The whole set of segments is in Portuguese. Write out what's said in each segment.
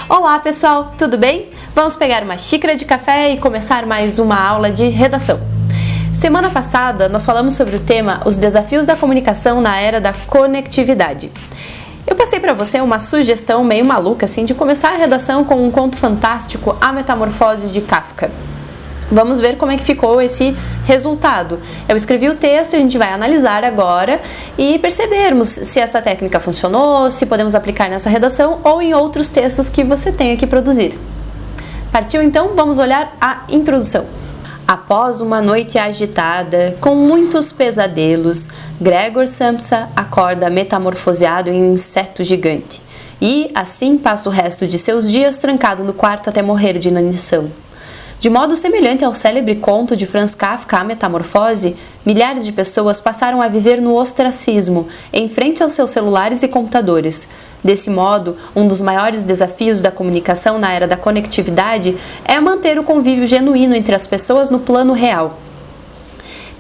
Olá pessoal, tudo bem? Vamos pegar uma xícara de café e começar mais uma aula de redação. Semana passada nós falamos sobre o tema Os desafios da comunicação na era da conectividade. Eu passei para você uma sugestão meio maluca assim de começar a redação com um conto fantástico, A Metamorfose de Kafka. Vamos ver como é que ficou esse resultado. Eu escrevi o texto e a gente vai analisar agora e percebermos se essa técnica funcionou, se podemos aplicar nessa redação ou em outros textos que você tenha que produzir. Partiu então? Vamos olhar a introdução. Após uma noite agitada, com muitos pesadelos, Gregor Samsa acorda metamorfoseado em um inseto gigante e, assim, passa o resto de seus dias trancado no quarto até morrer de inanição. De modo semelhante ao célebre conto de Franz Kafka, A Metamorfose, milhares de pessoas passaram a viver no ostracismo, em frente aos seus celulares e computadores. Desse modo, um dos maiores desafios da comunicação na era da conectividade é manter o convívio genuíno entre as pessoas no plano real.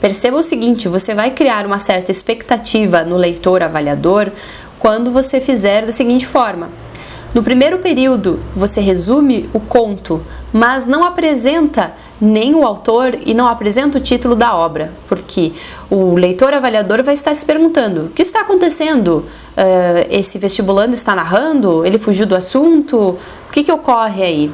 Perceba o seguinte, você vai criar uma certa expectativa no leitor avaliador quando você fizer da seguinte forma. No primeiro período, você resume o conto, mas não apresenta nem o autor e não apresenta o título da obra, porque o leitor avaliador vai estar se perguntando: o que está acontecendo? Esse vestibulando está narrando? Ele fugiu do assunto? O que ocorre aí?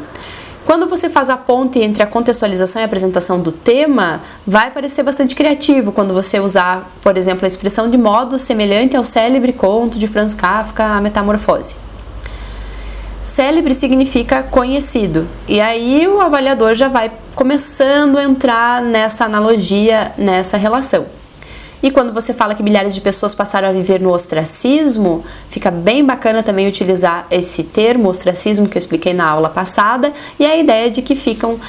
Quando você faz a ponte entre a contextualização e a apresentação do tema, vai parecer bastante criativo quando você usar, por exemplo, a expressão de modo semelhante ao célebre conto de Franz Kafka, A Metamorfose. Célebre significa conhecido, e aí o avaliador já vai começando a entrar nessa analogia, nessa relação. E quando você fala que milhares de pessoas passaram a viver no ostracismo, fica bem bacana também utilizar esse termo, ostracismo, que eu expliquei na aula passada, e a ideia de que ficam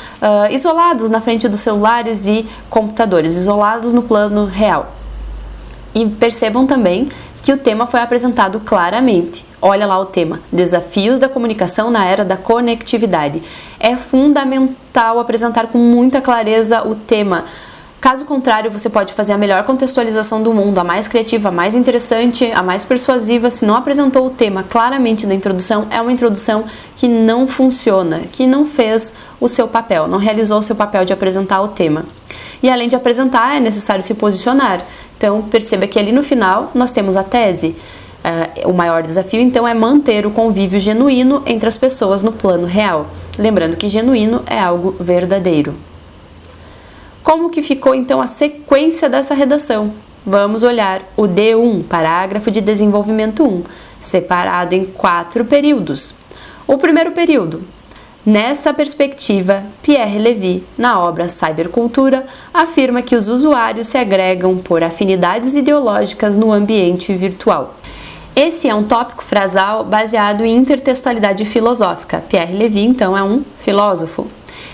isolados na frente dos celulares e computadores, isolados no plano real. E percebam também que o tema foi apresentado claramente. Olha lá o tema, Desafios da comunicação na era da conectividade. É fundamental apresentar com muita clareza o tema. Caso contrário, você pode fazer a melhor contextualização do mundo, a mais criativa, a mais interessante, a mais persuasiva. Se não apresentou o tema claramente na introdução, é uma introdução que não funciona, que não fez o seu papel, não realizou o seu papel de apresentar o tema. E além de apresentar, é necessário se posicionar. Então, perceba que ali no final nós temos a tese. O maior desafio, então, é manter o convívio genuíno entre as pessoas no plano real. Lembrando que genuíno é algo verdadeiro. Como que ficou, então, a sequência dessa redação? Vamos olhar o D1, parágrafo de desenvolvimento 1, separado em 4 períodos. O primeiro período. Nessa perspectiva, Pierre Levy, na obra Cybercultura, afirma que os usuários se agregam por afinidades ideológicas no ambiente virtual. Esse é um tópico frasal baseado em intertextualidade filosófica. Pierre Levy, então, é um filósofo,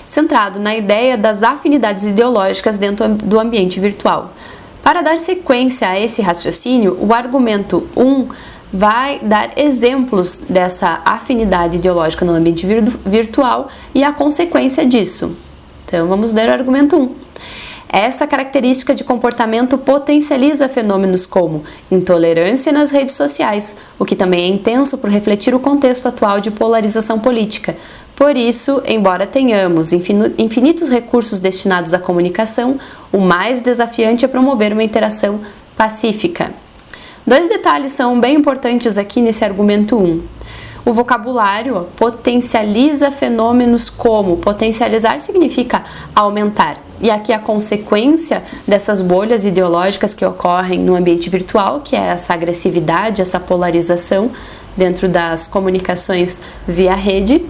centrado na ideia das afinidades ideológicas dentro do ambiente virtual. Para dar sequência a esse raciocínio, o argumento 1 vai dar exemplos dessa afinidade ideológica no ambiente virtual e a consequência disso. Então, vamos ler o argumento 1. Essa característica de comportamento potencializa fenômenos como intolerância nas redes sociais, o que também é intenso por refletir o contexto atual de polarização política. Por isso, embora tenhamos infinitos recursos destinados à comunicação, o mais desafiante é promover uma interação pacífica. 2 detalhes são bem importantes aqui nesse argumento 1. O vocabulário potencializa fenômenos como. Potencializar significa aumentar. E aqui a consequência dessas bolhas ideológicas que ocorrem no ambiente virtual, que é essa agressividade, essa polarização dentro das comunicações via rede.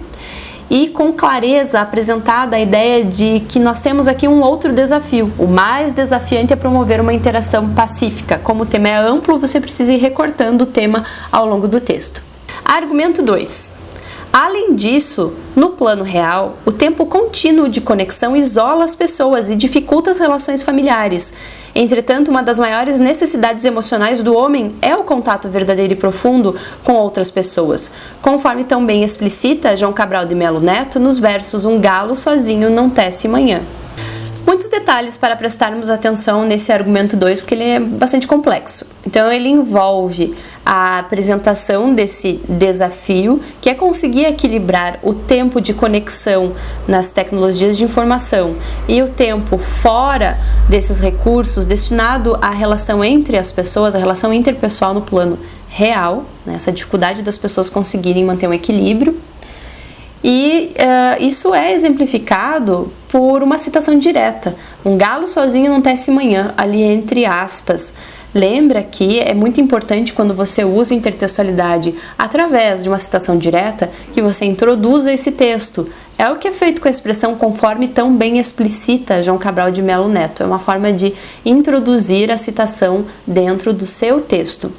E com clareza apresentada a ideia de que nós temos aqui um outro desafio. O mais desafiante é promover uma interação pacífica. Como o tema é amplo, você precisa ir recortando o tema ao longo do texto. Argumento 2. Além disso, no plano real, o tempo contínuo de conexão isola as pessoas e dificulta as relações familiares. Entretanto, uma das maiores necessidades emocionais do homem é o contato verdadeiro e profundo com outras pessoas, conforme também explicita João Cabral de Melo Neto nos versos Um galo sozinho não tece manhã. muitos detalhes para prestarmos atenção nesse argumento 2, porque ele é bastante complexo. Então, ele envolve a apresentação desse desafio, que é conseguir equilibrar o tempo de conexão nas tecnologias de informação e o tempo fora desses recursos destinado à relação entre as pessoas, a relação interpessoal no plano real, né, essa dificuldade das pessoas conseguirem manter um equilíbrio. E isso é exemplificado por uma citação direta. Um galo sozinho não tece manhã, ali entre aspas. Lembra que é muito importante quando você usa intertextualidade através de uma citação direta que você introduza esse texto. É o que é feito com a expressão conforme tão bem explicita João Cabral de Melo Neto. É uma forma de introduzir a citação dentro do seu texto.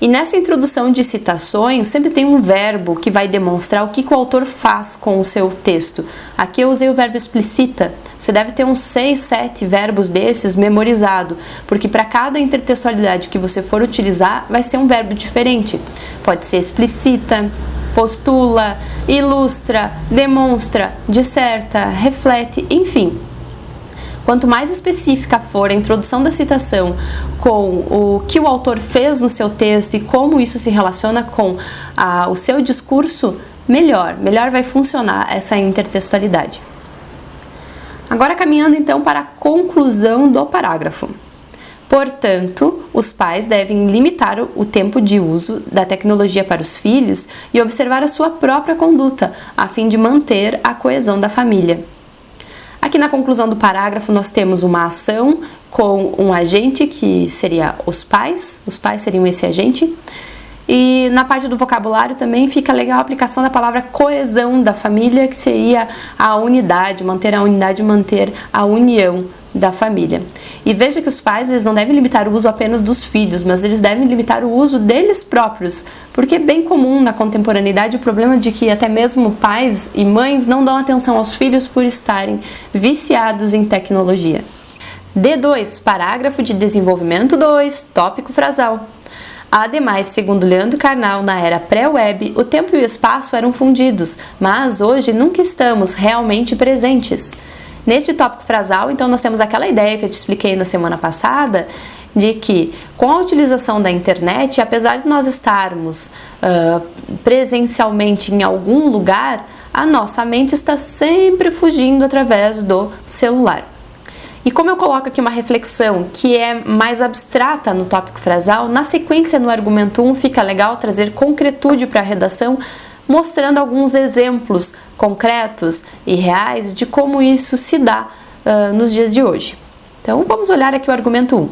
E nessa introdução de citações, sempre tem um verbo que vai demonstrar o que o autor faz com o seu texto. Aqui eu usei o verbo explicita. Você deve ter uns 6, 7 verbos desses memorizado, porque para cada intertextualidade que você for utilizar, vai ser um verbo diferente. Pode ser explicita, postula, ilustra, demonstra, disserta, reflete, enfim. Quanto mais específica for a introdução da citação com o que o autor fez no seu texto e como isso se relaciona com o seu discurso, melhor vai funcionar essa intertextualidade. Agora caminhando então para a conclusão do parágrafo. Portanto, os pais devem limitar o tempo de uso da tecnologia para os filhos e observar a sua própria conduta, a fim de manter a coesão da família. Aqui na conclusão do parágrafo nós temos uma ação com um agente que seria os pais seriam esse agente, e na parte do vocabulário também fica legal a aplicação da palavra coesão da família, que seria a unidade, manter a união da família. E veja que os pais eles não devem limitar o uso apenas dos filhos, mas eles devem limitar o uso deles próprios, porque é bem comum na contemporaneidade o problema de que até mesmo pais e mães não dão atenção aos filhos por estarem viciados em tecnologia. D2, parágrafo de desenvolvimento 2, tópico frasal. Ademais, segundo Leandro Carnal, na era pré-web, o tempo e o espaço eram fundidos, mas hoje nunca estamos realmente presentes. Neste tópico frasal, então, nós temos aquela ideia que eu te expliquei na semana passada, de que com a utilização da internet, apesar de nós estarmos presencialmente em algum lugar, a nossa mente está sempre fugindo através do celular. E como eu coloco aqui uma reflexão que é mais abstrata no tópico frasal, na sequência no argumento 1 fica legal trazer concretude para a redação, mostrando alguns exemplos concretos e reais de como isso se dá nos dias de hoje. Então vamos olhar aqui o argumento 1.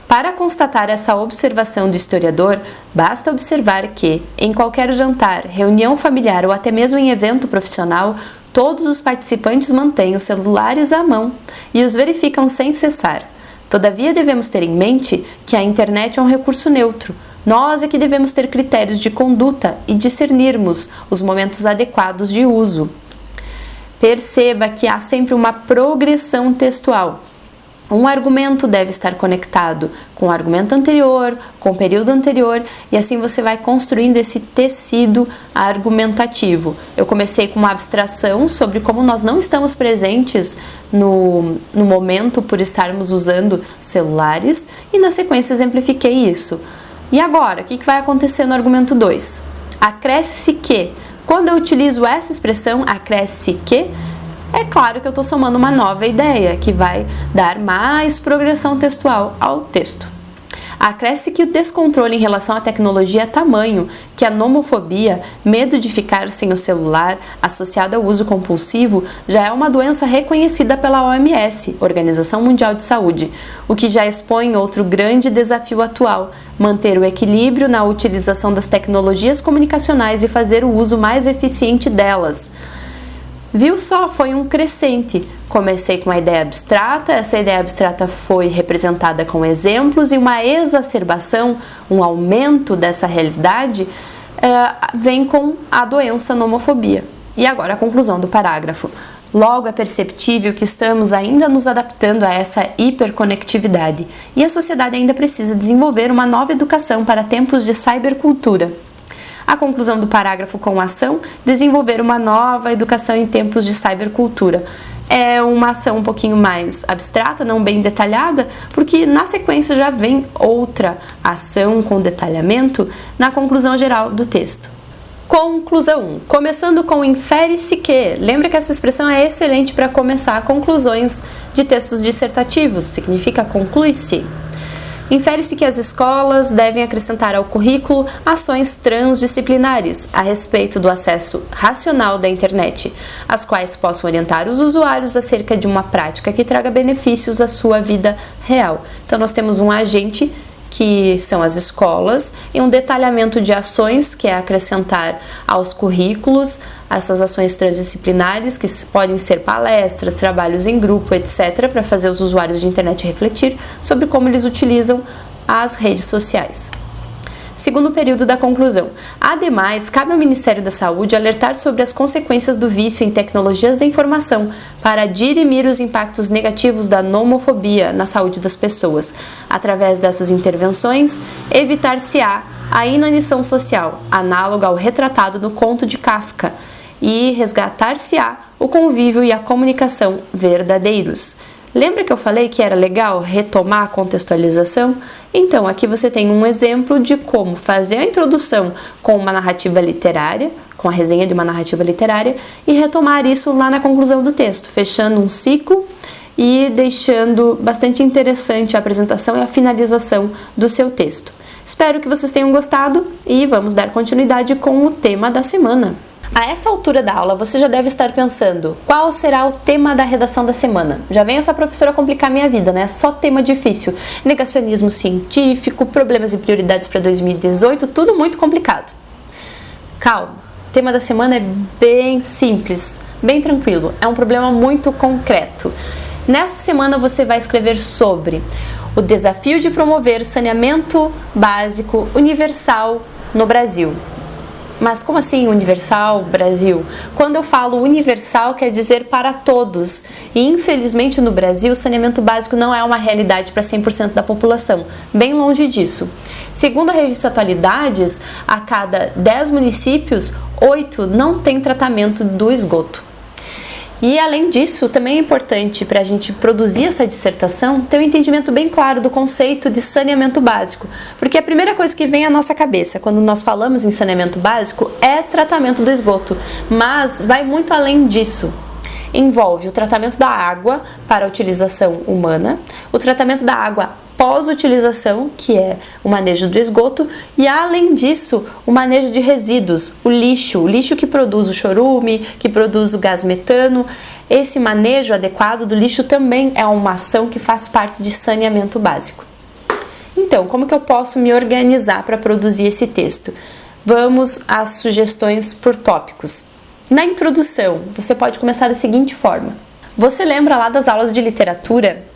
Para constatar essa observação do historiador, basta observar que, em qualquer jantar, reunião familiar ou até mesmo em evento profissional, todos os participantes mantêm os celulares à mão e os verificam sem cessar. Todavia, devemos ter em mente que a internet é um recurso neutro. Nós é que devemos ter critérios de conduta e discernirmos os momentos adequados de uso. Perceba que há sempre uma progressão textual. Um argumento deve estar conectado com o argumento anterior, com o período anterior, e assim você vai construindo esse tecido argumentativo. Eu comecei com uma abstração sobre como nós não estamos presentes no momento por estarmos usando celulares, e na sequência exemplifiquei isso. E agora, o que vai acontecer no argumento 2? Acresce que. Quando eu utilizo essa expressão, acresce que, é claro que eu estou somando uma nova ideia, que vai dar mais progressão textual ao texto. Acresce que o descontrole em relação à tecnologia é tamanho que a nomofobia, medo de ficar sem o celular, associado ao uso compulsivo, já é uma doença reconhecida pela OMS, Organização Mundial de Saúde, o que já expõe outro grande desafio atual, manter o equilíbrio na utilização das tecnologias comunicacionais e fazer o uso mais eficiente delas. Viu só? Foi um crescente. Comecei com uma ideia abstrata, essa ideia abstrata foi representada com exemplos e uma exacerbação, um aumento dessa realidade vem com a doença nomofobia. E agora a conclusão do parágrafo. Logo é perceptível que estamos ainda nos adaptando a essa hiperconectividade e a sociedade ainda precisa desenvolver uma nova educação para tempos de cybercultura. A conclusão do parágrafo com ação, desenvolver uma nova educação em tempos de cybercultura. é uma ação um pouquinho mais abstrata, não bem detalhada, porque na sequência já vem outra ação com detalhamento na conclusão geral do texto. Conclusão 1. Começando com infere-se que. Lembra que essa expressão é excelente para começar conclusões de textos dissertativos, significa conclui-se. Infere-se que as escolas devem acrescentar ao currículo ações transdisciplinares a respeito do acesso racional da internet, as quais possam orientar os usuários acerca de uma prática que traga benefícios à sua vida real. Então, nós temos um agente, que são as escolas, e um detalhamento de ações, que é acrescentar aos currículos essas ações transdisciplinares, que podem ser palestras, trabalhos em grupo, etc., para fazer os usuários de internet refletir sobre como eles utilizam as redes sociais. Segundo período da conclusão. Ademais, cabe ao Ministério da Saúde alertar sobre as consequências do vício em tecnologias da informação para dirimir os impactos negativos da nomofobia na saúde das pessoas. Através dessas intervenções, evitar-se-á a inanição social, análoga ao retratado no conto de Kafka, e resgatar-se-á o convívio e a comunicação verdadeiros. Lembra que eu falei que era legal retomar a contextualização? Então, aqui você tem um exemplo de como fazer a introdução com uma narrativa literária, com a resenha de uma narrativa literária, e retomar isso lá na conclusão do texto, fechando um ciclo e deixando bastante interessante a apresentação e a finalização do seu texto. Espero que vocês tenham gostado e vamos dar continuidade com o tema da semana. A essa altura da aula, você já deve estar pensando, qual será o tema da redação da semana? Já vem essa professora complicar minha vida, né? Só tema difícil. Negacionismo científico, problemas e prioridades para 2018, tudo muito complicado. Calma, o tema da semana é bem simples, bem tranquilo. É um problema muito concreto. Nessa semana você vai escrever sobre o desafio de promover saneamento básico universal no Brasil. Mas como assim universal, Brasil? Quando eu falo universal, quer dizer para todos. E infelizmente no Brasil, o saneamento básico não é uma realidade para 100% da população. Bem longe disso. Segundo a revista Atualidades, a cada 10 municípios, 8 não têm tratamento do esgoto. E além disso, também é importante para a gente produzir essa dissertação ter um entendimento bem claro do conceito de saneamento básico, porque a primeira coisa que vem à nossa cabeça quando nós falamos em saneamento básico é tratamento do esgoto, mas vai muito além disso. Envolve o tratamento da água para a utilização humana, o tratamento da água pós-utilização, que é o manejo do esgoto, e além disso, o manejo de resíduos, o lixo que produz o chorume, que produz o gás metano. Esse manejo adequado do lixo também é uma ação que faz parte de saneamento básico. Então, como que eu posso me organizar para produzir esse texto? Vamos às sugestões por tópicos. Na introdução, você pode começar da seguinte forma. Você lembra lá das aulas de literatura?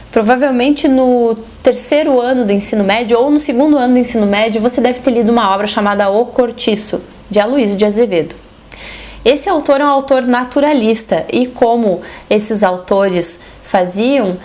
Provavelmente no terceiro ano do ensino médio ou no segundo ano do ensino médio, você deve ter lido uma obra chamada O Cortiço, de Aloysio de Azevedo. Esse autor é um autor naturalista e, como esses autores faziam,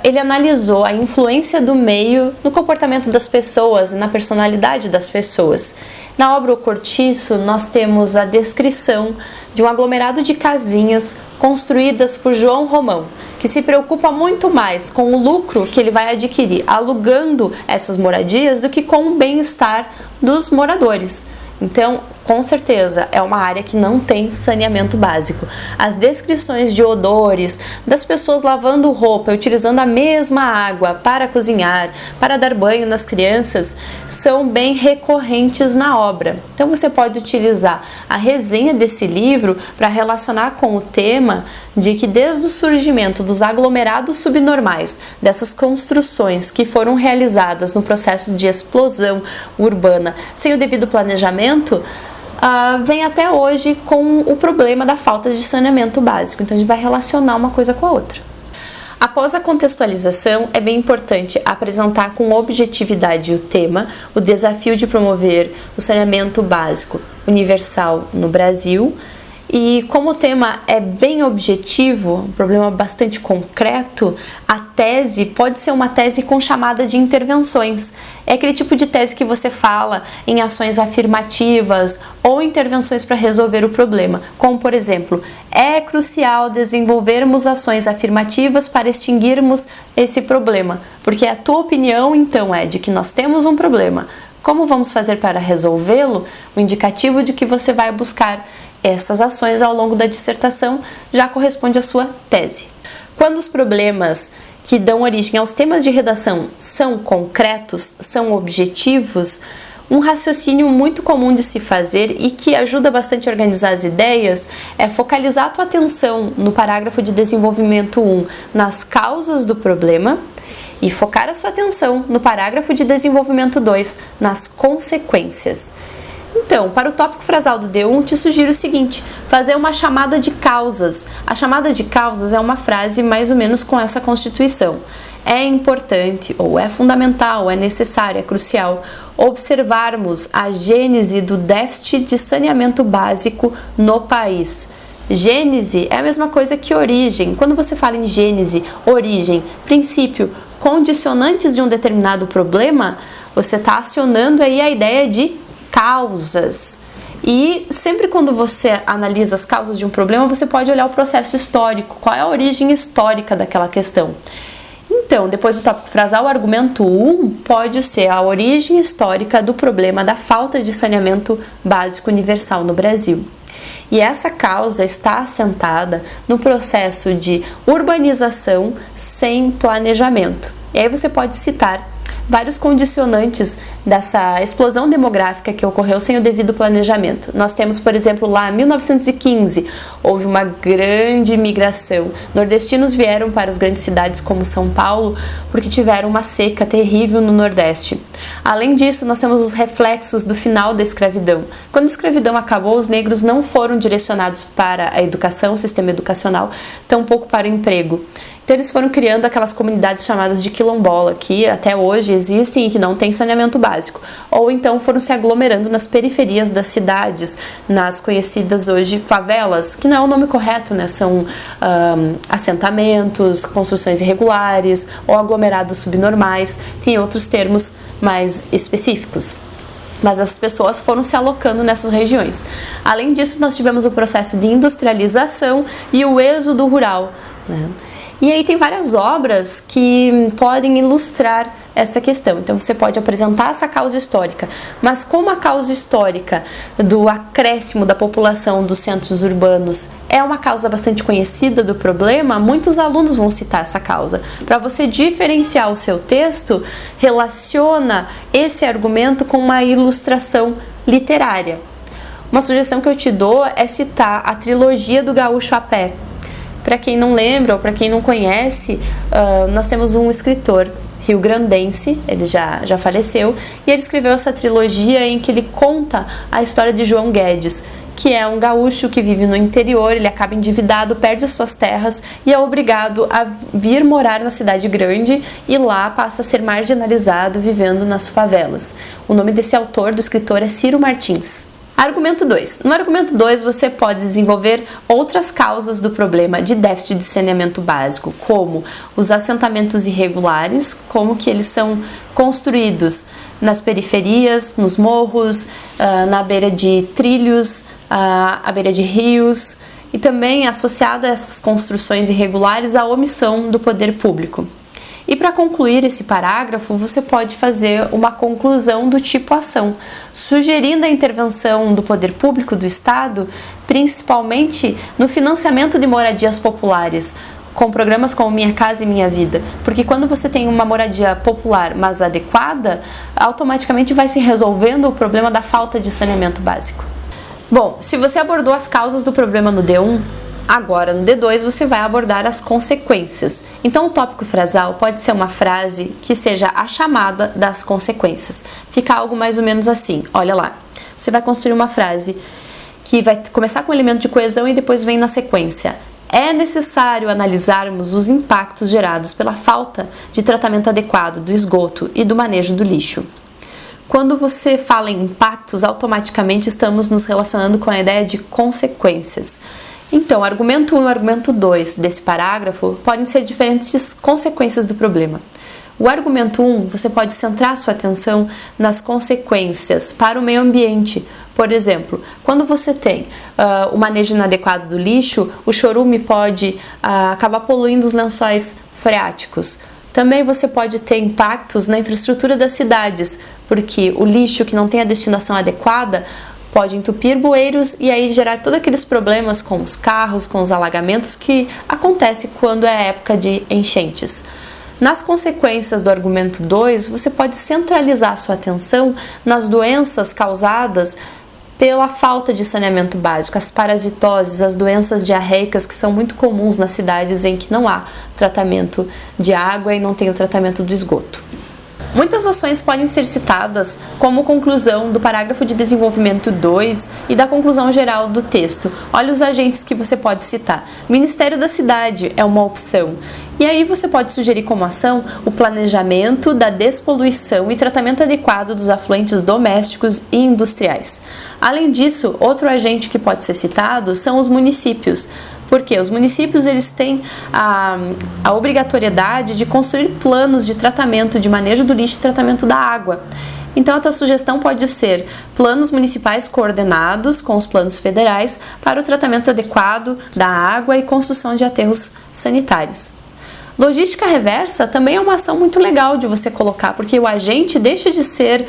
ele analisou a influência do meio no comportamento das pessoas, na personalidade das pessoas. Na obra O Cortiço, nós temos a descrição de um aglomerado de casinhas construídas por João Romão, que se preocupa muito mais com o lucro que ele vai adquirir alugando essas moradias do que com o bem-estar dos moradores. Então, com certeza, é uma área que não tem saneamento básico. As descrições de odores, das pessoas lavando roupa e utilizando a mesma água para cozinhar, para dar banho nas crianças, são bem recorrentes na obra. Então, você pode utilizar a resenha desse livro para relacionar com o tema de que desde o surgimento dos aglomerados subnormais, dessas construções que foram realizadas no processo de explosão urbana sem o devido planejamento, vem até hoje com o problema da falta de saneamento básico. Então a gente vai relacionar uma coisa com a outra. Após a contextualização, é bem importante apresentar com objetividade o tema, o desafio de promover o saneamento básico universal no Brasil, E como o tema é bem objetivo, um problema bastante concreto, a tese pode ser uma tese com chamada de intervenções. É aquele tipo de tese que você fala em ações afirmativas ou intervenções para resolver o problema, como por exemplo, é crucial desenvolvermos ações afirmativas para extinguirmos esse problema, porque a tua opinião então é de que nós temos um problema. Como vamos fazer para resolvê-lo? O indicativo de que você vai buscar essas ações ao longo da dissertação já corresponde à sua tese. Quando os problemas que dão origem aos temas de redação são concretos, são objetivos, um raciocínio muito comum de se fazer e que ajuda bastante a organizar as ideias é focalizar a tua atenção no parágrafo de desenvolvimento 1 nas causas do problema e focar a sua atenção no parágrafo de desenvolvimento 2 nas consequências. Então, para o tópico frasal do D1, te sugiro o seguinte, fazer uma chamada de causas. A chamada de causas é uma frase mais ou menos com essa constituição. É importante, ou é fundamental, é necessário, é crucial observarmos a gênese do déficit de saneamento básico no país. Gênese é a mesma coisa que origem. Quando você fala em gênese, origem, princípio, condicionantes de um determinado problema, você está acionando aí a ideia de causas. E sempre quando você analisa as causas de um problema, você pode olhar o processo histórico, qual é a origem histórica daquela questão. Então, depois do tópico frasal, o argumento 1 pode ser a origem histórica do problema da falta de saneamento básico universal no Brasil. E essa causa está assentada no processo de urbanização sem planejamento. E aí você pode citar vários condicionantes dessa explosão demográfica que ocorreu sem o devido planejamento. Nós temos, por exemplo, lá em 1915, houve uma grande migração. Nordestinos vieram para as grandes cidades como São Paulo porque tiveram uma seca terrível no Nordeste. Além disso, nós temos os reflexos do final da escravidão. Quando a escravidão acabou, os negros não foram direcionados para a educação, o sistema educacional, tampouco para o emprego. Então eles foram criando aquelas comunidades chamadas de quilombola, que até hoje existem e que não têm saneamento básico. Ou então foram se aglomerando nas periferias das cidades, nas conhecidas hoje favelas, que não é o nome correto, né? São assentamentos, construções irregulares ou aglomerados subnormais, tem outros termos mais específicos. Mas as pessoas foram se alocando nessas regiões. Além disso, nós tivemos o processo de industrialização e o êxodo rural, né? E aí tem várias obras que podem ilustrar essa questão. Então você pode apresentar essa causa histórica, mas como a causa histórica do acréscimo da população dos centros urbanos é uma causa bastante conhecida do problema, muitos alunos vão citar essa causa. Para você diferenciar o seu texto, relaciona esse argumento com uma ilustração literária. Uma sugestão que eu te dou é citar a trilogia do Gaúcho a Pé. Para quem não lembra ou para quem não conhece, nós temos um escritor rio-grandense, ele já faleceu, e ele escreveu essa trilogia em que ele conta a história de João Guedes, que é um gaúcho que vive no interior, ele acaba endividado, perde suas terras e é obrigado a vir morar na cidade grande e lá passa a ser marginalizado vivendo nas favelas. O nome desse autor, do escritor, é Ciro Martins. Argumento 2. No argumento 2, você pode desenvolver outras causas do problema de déficit de saneamento básico, como os assentamentos irregulares, como que eles são construídos nas periferias, nos morros, na beira de trilhos, à beira de rios, e também associada a essas construções irregulares a omissão do poder público. E para concluir esse parágrafo, você pode fazer uma conclusão do tipo ação, sugerindo a intervenção do poder público do Estado, principalmente no financiamento de moradias populares, com programas como Minha Casa e Minha Vida, porque quando você tem uma moradia popular, mas adequada, automaticamente vai se resolvendo o problema da falta de saneamento básico. Bom, se você abordou as causas do problema no D1, agora, no D2, você vai abordar as consequências. Então, o tópico frasal pode ser uma frase que seja a chamada das consequências. Fica algo mais ou menos assim, olha lá. Você vai construir uma frase que vai começar com um elemento de coesão e depois vem na sequência. É necessário analisarmos os impactos gerados pela falta de tratamento adequado do esgoto e do manejo do lixo. Quando você fala em impactos, automaticamente estamos nos relacionando com a ideia de consequências. Então, argumento 1 e argumento 2 desse parágrafo podem ser diferentes consequências do problema. O argumento 1, você pode centrar sua atenção nas consequências para o meio ambiente. Por exemplo, quando você tem o manejo inadequado do lixo, o chorume pode acabar poluindo os lençóis freáticos. Também você pode ter impactos na infraestrutura das cidades, porque o lixo que não tem a destinação adequada pode entupir bueiros e aí gerar todos aqueles problemas com os carros, com os alagamentos que acontece quando é época de enchentes. Nas consequências do argumento 2, você pode centralizar sua atenção nas doenças causadas pela falta de saneamento básico, as parasitoses, as doenças diarreicas que são muito comuns nas cidades em que não há tratamento de água e não tem o tratamento do esgoto. Muitas ações podem ser citadas como conclusão do parágrafo de desenvolvimento 2 e da conclusão geral do texto. Olha os agentes que você pode citar. Ministério da Cidade é uma opção. E aí você pode sugerir como ação o planejamento da despoluição e tratamento adequado dos afluentes domésticos e industriais. Além disso, outro agente que pode ser citado são os municípios. Porque os municípios eles têm a obrigatoriedade de construir planos de tratamento, de manejo do lixo e tratamento da água. Então a tua sugestão pode ser planos municipais coordenados com os planos federais para o tratamento adequado da água e construção de aterros sanitários. Logística reversa também é uma ação muito legal de você colocar, porque o agente deixa de ser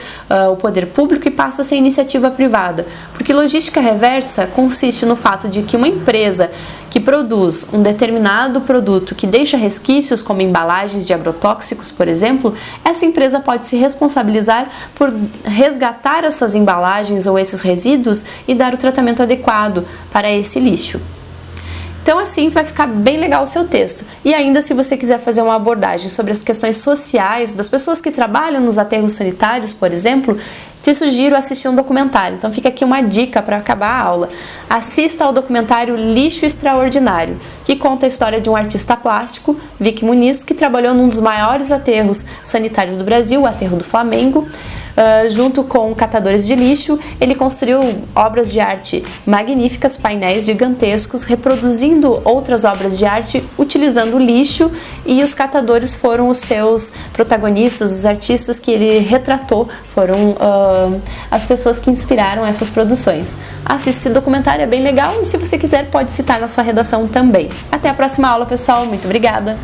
o poder público e passa a ser iniciativa privada. Porque logística reversa consiste no fato de que uma empresa que produz um determinado produto que deixa resquícios, como embalagens de agrotóxicos, por exemplo, essa empresa pode se responsabilizar por resgatar essas embalagens ou esses resíduos e dar o tratamento adequado para esse lixo. Então assim vai ficar bem legal o seu texto. E ainda se você quiser fazer uma abordagem sobre as questões sociais das pessoas que trabalham nos aterros sanitários, por exemplo, te sugiro assistir um documentário. Então fica aqui uma dica para acabar a aula. Assista ao documentário Lixo Extraordinário, que conta a história de um artista plástico, Vic Muniz, que trabalhou num dos maiores aterros sanitários do Brasil, o Aterro do Flamengo. Junto com catadores de lixo, ele construiu obras de arte magníficas, painéis gigantescos, reproduzindo outras obras de arte utilizando o lixo, e os catadores foram os seus protagonistas, os artistas que ele retratou, foram as pessoas que inspiraram essas produções. Assista esse documentário, é bem legal, e se você quiser pode citar na sua redação também. Até a próxima aula, pessoal, muito obrigada!